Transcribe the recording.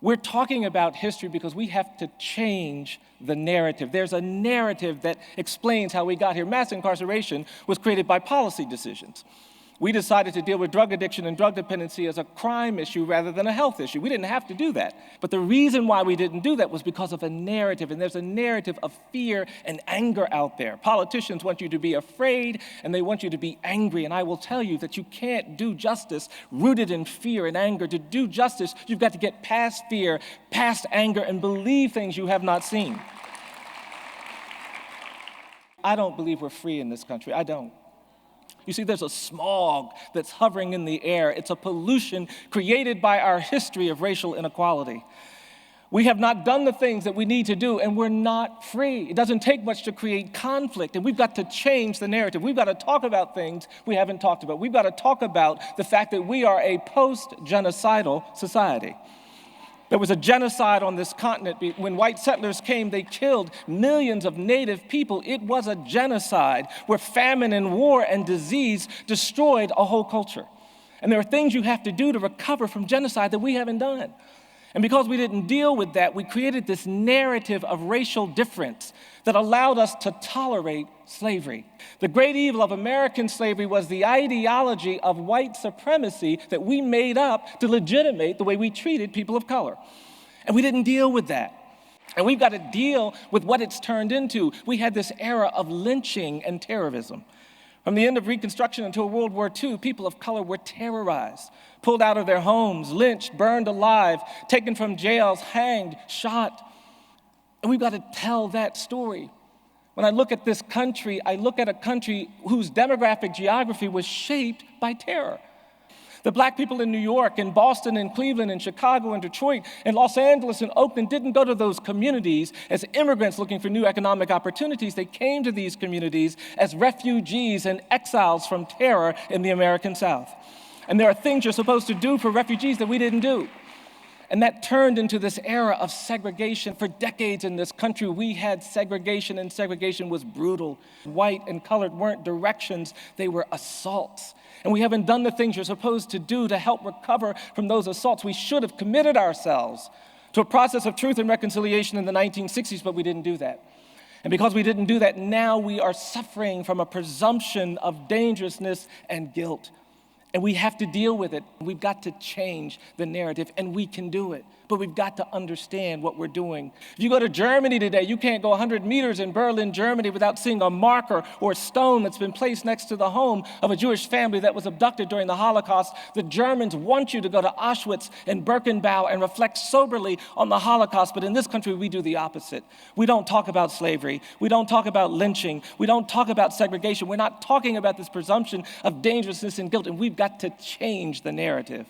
We're talking about history because we have to change the narrative. There's a narrative that explains how we got here. Mass incarceration was created by policy decisions. We decided to deal with drug addiction and drug dependency as a crime issue rather than a health issue. We didn't have to do that. But the reason why we didn't do that was because of a narrative, and there's a narrative of fear and anger out there. Politicians want you to be afraid, and they want you to be angry, and I will tell you that you can't do justice rooted in fear and anger. To do justice, you've got to get past fear, past anger, and believe things you have not seen. I don't believe we're free in this country. I don't. You see, there's a smog that's hovering in the air. It's a pollution created by our history of racial inequality. We have not done the things that we need to do, and we're not free. It doesn't take much to create conflict, and we've got to change the narrative. We've got to talk about things we haven't talked about. We've got to talk about the fact that we are a post-genocidal society. There was a genocide on this continent. When white settlers came, they killed millions of native people. It was a genocide where famine and war and disease destroyed a whole culture. And there are things you have to do to recover from genocide that we haven't done. And because we didn't deal with that, we created this narrative of racial difference that allowed us to tolerate slavery. The great evil of American slavery was the ideology of white supremacy that we made up to legitimate the way we treated people of color. And we didn't deal with that. And we've got to deal with what it's turned into. We had this era of lynching and terrorism. From the end of Reconstruction until World War II, people of color were terrorized, pulled out of their homes, lynched, burned alive, taken from jails, hanged, shot. And we've got to tell that story. When I look at this country, I look at a country whose demographic geography was shaped by terror. The black people in New York, in Boston, in Cleveland, in Chicago, in Detroit, in Los Angeles, and Oakland didn't go to those communities as immigrants looking for new economic opportunities. They came to these communities as refugees and exiles from terror in the American South. And there are things you're supposed to do for refugees that we didn't do. And that turned into this era of segregation. For decades in this country, we had segregation, and segregation was brutal. White and colored weren't directions, they were assaults. And we haven't done the things you're supposed to do to help recover from those assaults. We should have committed ourselves to a process of truth and reconciliation in the 1960s, but we didn't do that. And because we didn't do that, now we are suffering from a presumption of dangerousness and guilt. And we have to deal with it. We've got to change the narrative, and we can do it. But we've got to understand what we're doing. If you go to Germany today, you can't go 100 meters in Berlin, Germany, without seeing a marker or a stone that's been placed next to the home of a Jewish family that was abducted during the Holocaust. The Germans want you to go to Auschwitz and Birkenau and reflect soberly on the Holocaust, but in this country, we do the opposite. We don't talk about slavery. We don't talk about lynching. We don't talk about segregation. We're not talking about this presumption of dangerousness and guilt, and we've got to change the narrative.